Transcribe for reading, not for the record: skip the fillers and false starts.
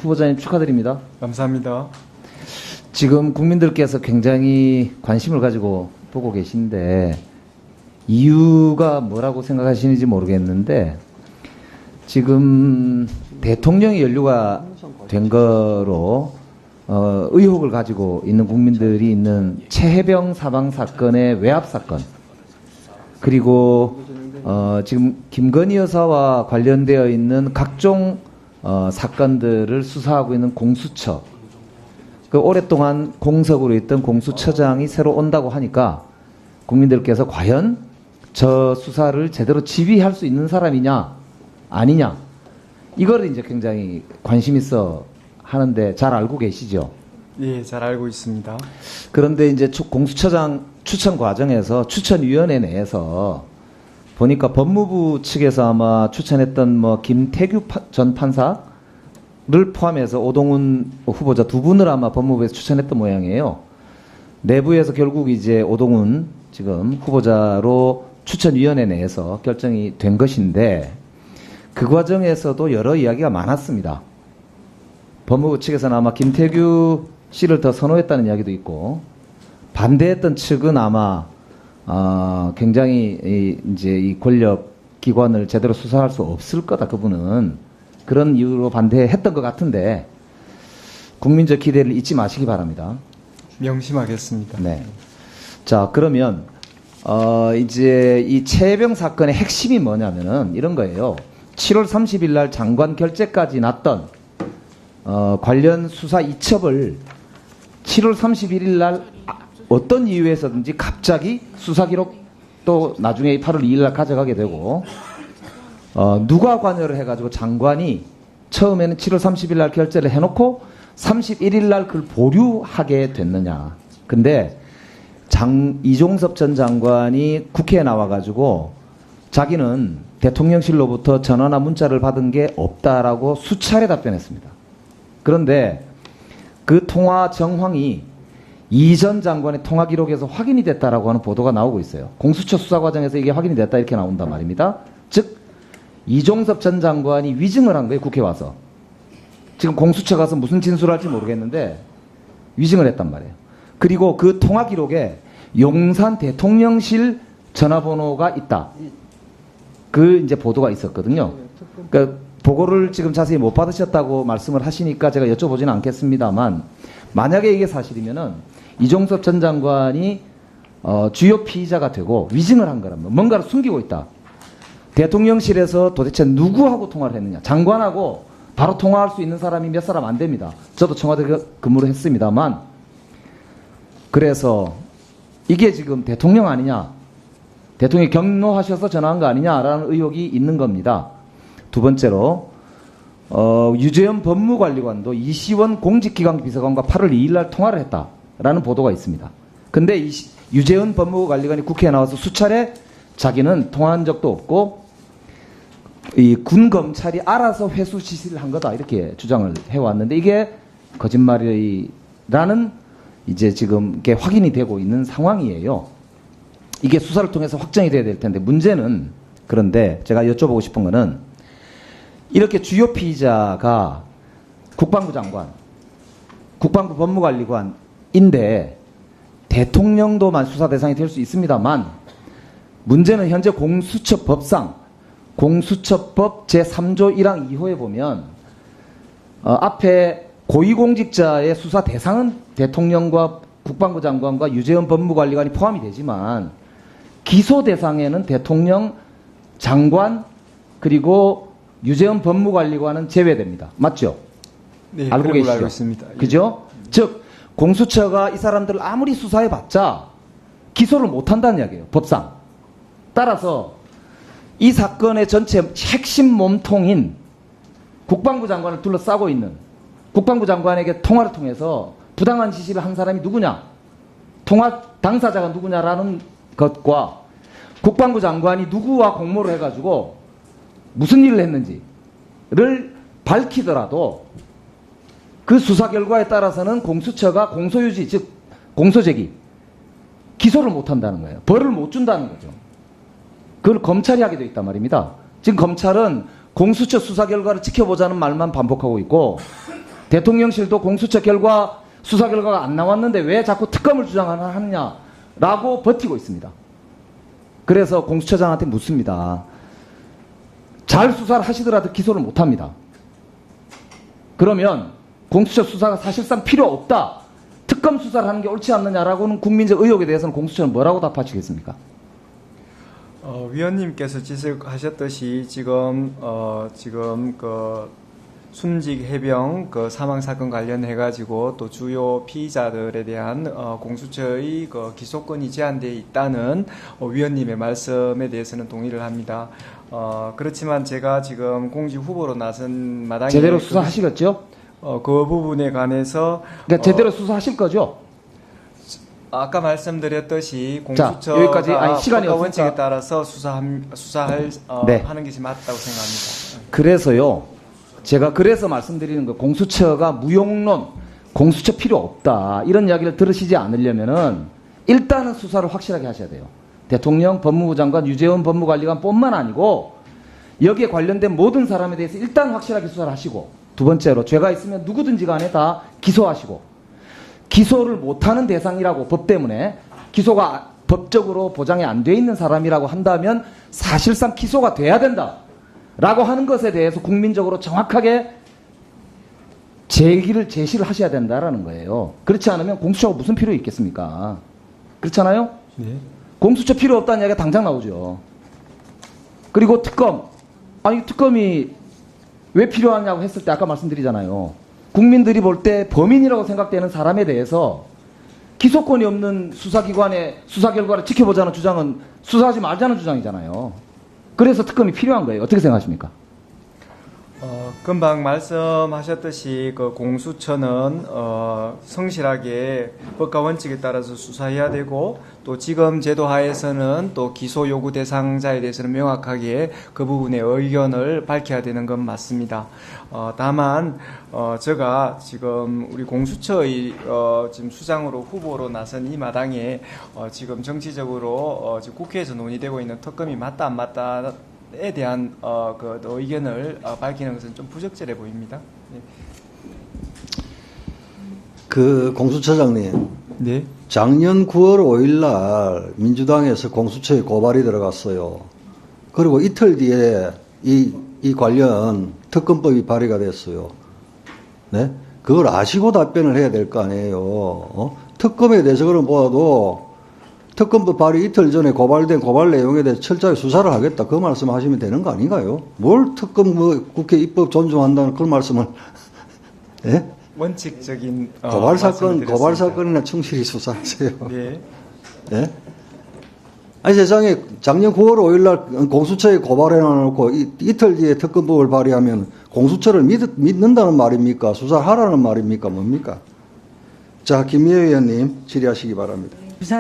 후보자님 축하드립니다. 감사합니다. 지금 국민들께서 굉장히 관심을 가지고 보고 계신데 이유가 뭐라고 생각하시는지 모르겠는데 지금 대통령이 연루가 된 거로 의혹을 가지고 있는 국민들이 있는 최혜병 사망 사건의 외압 사건 그리고 지금 김건희 여사와 관련되어 있는 각종 사건들을 수사하고 있는 공수처 그 오랫동안 공석으로 있던 공수처장이 새로 온다고 하니까 국민들께서 과연 저 수사를 제대로 지휘할 수 있는 사람이냐 아니냐 이걸 이제 굉장히 관심 있어 하는데 잘 알고 계시죠? 예, 잘 알고 있습니다. 그런데 이제 공수처장 추천 과정에서 추천위원회 내에서 보니까 법무부 측에서 아마 추천했던 뭐 김태규 전 판사를 포함해서 오동훈 후보자 두 분을 아마 법무부에서 추천했던 모양이에요. 내부에서 결국 이제 오동훈 지금 후보자로 추천위원회 내에서 결정이 된 것인데 그 과정에서도 여러 이야기가 많았습니다. 법무부 측에서는 아마 김태규 씨를 더 선호했다는 이야기도 있고 반대했던 측은 아마 굉장히 이제 이 권력 기관을 제대로 수사할 수 없을 거다 그분은 그런 이유로 반대했던 것 같은데 국민적 기대를 잊지 마시기 바랍니다. 명심하겠습니다. 네. 자 그러면 이제 이 최혜병 사건의 핵심이 뭐냐면은 이런 거예요. 7월 30일 날 장관 결재까지 났던 관련 수사 이첩을 7월 31일 날 어떤 이유에서든지 갑자기 수사 기록 또 나중에 8월 2일 날 가져가게 되고 누가 관여를 해가지고 장관이 처음에는 7월 30일 날 결재를 해놓고 31일 날 그걸 보류하게 됐느냐. 근데 이종섭 전 장관이 국회에 나와가지고 자기는 대통령실로부터 전화나 문자를 받은 게 없다라고 수차례 답변했습니다. 그런데 그 통화 정황이 이 전 장관의 통화 기록에서 확인이 됐다라고 하는 보도가 나오고 있어요. 공수처 수사 과정에서 이게 확인이 됐다 이렇게 나온단 말입니다. 즉 이종섭 전 장관이 위증을 한 거예요. 국회에 와서. 지금 공수처 가서 무슨 진술할지 모르겠는데 위증을 했단 말이에요. 그리고 그 통화 기록에 용산 대통령실 전화번호가 있다. 그 이제 보도가 있었거든요. 그러니까 보고를 지금 자세히 못 받으셨다고 말씀을 하시니까 제가 여쭤보지는 않겠습니다만 만약에 이게 사실이면은 이종섭 전 장관이 주요 피의자가 되고 위증을 한 거라면 뭔가를 숨기고 있다. 대통령실에서 도대체 누구하고 통화를 했느냐. 장관하고 바로 통화할 수 있는 사람이 몇 사람 안 됩니다. 저도 청와대 근무를 했습니다만 그래서 이게 지금 대통령 아니냐. 대통령이 경로하셔서 전화한 거 아니냐라는 의혹이 있는 겁니다. 두 번째로 유재현 법무관리관도 이시원 공직기강 비서관과 8월 2일 날 통화를 했다라는 보도가 있습니다. 근데 유재현 법무관리관이 국회에 나와서 수차례 자기는 통화한 적도 없고 이 군 검찰이 알아서 회수 지시를 한 거다 이렇게 주장을 해왔는데 이게 거짓말이라는 이제 지금 이게 확인이 되고 있는 상황이에요. 이게 수사를 통해서 확정이 돼야 될 텐데 문제는 그런데 제가 여쭤보고 싶은 거는 이렇게 주요 피의자가 국방부 장관, 국방부 법무관리관인데 대통령도만 수사 대상이 될 수 있습니다만 문제는 현재 공수처법상 공수처법 제3조 1항 2호에 보면 앞에 고위공직자의 수사 대상은 대통령과 국방부 장관과 유재현 법무관리관이 포함이 되지만 기소 대상에는 대통령, 장관 그리고 유재현 법무관리관은 제외됩니다. 맞죠? 네, 알고 계시죠? 알고 있습니다. 그죠? 예. 즉 공수처가 이 사람들을 아무리 수사해봤자 기소를 못한다는 이야기예요. 법상. 따라서 이 사건의 전체 핵심 몸통인 국방부 장관을 둘러싸고 있는 국방부 장관에게 통화를 통해서 부당한 지시를 한 사람이 누구냐, 통화 당사자가 누구냐라는 것과 국방부 장관이 누구와 공모를 해가지고 무슨 일을 했는지를 밝히더라도 그 수사 결과에 따라서는 공수처가 공소유지, 즉 공소제기, 기소를 못한다는 거예요. 벌을 못 준다는 거죠. 그걸 검찰이 하게 돼 있단 말입니다. 지금 검찰은 공수처 수사 결과를 지켜보자는 말만 반복하고 있고 대통령실도 공수처 결과, 수사 결과가 안 나왔는데 왜 자꾸 특검을 주장하느냐라고 버티고 있습니다. 그래서 공수처장한테 묻습니다. 잘 수사를 하시더라도 기소를 못합니다. 그러면 공수처 수사가 사실상 필요 없다. 특검 수사를 하는 게 옳지 않느냐라고는 국민적 의혹에 대해서는 공수처는 뭐라고 답하시겠습니까? 위원님께서 지적하셨듯이 지금 그 순직 해병 그 사망 사건 관련해 가지고 또 주요 피의자들에 대한 공수처의 그 기소권이 제한되어 있다는 위원님의 말씀에 대해서는 동의를 합니다. 그렇지만 제가 지금 공직 후보로 나선 마당에 제대로 수사하시겠죠? 그 부분에 관해서 그러니까 제대로 수사하실 거죠? 아까 말씀드렸듯이 자, 공수처가 여기까지. 아니, 시간이 법과 원칙에 없으니까. 따라서 수사할 네. 하는 것이 맞다고 생각합니다. 그래서요, 제가 그래서 말씀드리는 거, 공수처가 무용론, 공수처 필요 없다, 이런 이야기를 들으시지 않으려면은 일단은 수사를 확실하게 하셔야 돼요. 대통령, 법무부 장관, 유재원 법무관리관 뿐만 아니고 여기에 관련된 모든 사람에 대해서 일단 확실하게 수사를 하시고, 두 번째로 죄가 있으면 누구든지 간에 다 기소하시고, 기소를 못하는 대상이라고 법 때문에 기소가 법적으로 보장이 안 돼 있는 사람이라고 한다면 사실상 기소가 돼야 된다 라고 하는 것에 대해서 국민적으로 정확하게 제시를 하셔야 된다라는 거예요. 그렇지 않으면 공수처가 무슨 필요 있겠습니까? 그렇잖아요? 네. 공수처 필요 없다는 이야기가 당장 나오죠. 그리고 특검, 아니 특검이 왜 필요하냐고 했을 때 아까 말씀드리잖아요. 국민들이 볼 때 범인이라고 생각되는 사람에 대해서 기소권이 없는 수사기관의 수사 결과를 지켜보자는 주장은 수사하지 말자는 주장이잖아요. 그래서 특검이 필요한 거예요. 어떻게 생각하십니까? 금방 말씀하셨듯이 그 공수처는 성실하게 법과 원칙에 따라서 수사해야 되고 또 지금 제도 하에서는 또 기소 요구 대상자에 대해서는 명확하게 그 부분의 의견을 밝혀야 되는 건 맞습니다. 다만 제가 지금 우리 공수처의 지금 수장으로 후보로 나선 이 마당에 지금 정치적으로 지금 국회에서 논의되고 있는 특검이 맞다 안 맞다 에 대한 그 의견을 밝히는 것은 좀 부적절해 보입니다. 네. 그 공수처장님, 네. 작년 9월 5일 날 민주당에서 공수처에 고발이 들어갔어요. 그리고 이틀 뒤에 이 관련 특검법이 발의가 됐어요. 네? 그걸 아시고 답변을 해야 될 거 아니에요. 특검에 대해서 그럼 보아도 특검법 발의 이틀 전에 고발된 고발 내용에 대해서 철저하게 수사를 하겠다. 그 말씀하시면 되는 거 아닌가요? 뭘 특검 국회 입법 존중한다는 그런 말씀을 예? 원칙적인 고발 사건이나 충실히 수사하세요. 네. 예? 아니 세상에 작년 9월 5일 날 공수처에 고발해 놔놓고 이틀 뒤에 특검법을 발의하면 공수처를 믿는다는 말입니까? 수사하라는 말입니까? 뭡니까? 자, 김미애 의원님 질의하시기 바랍니다.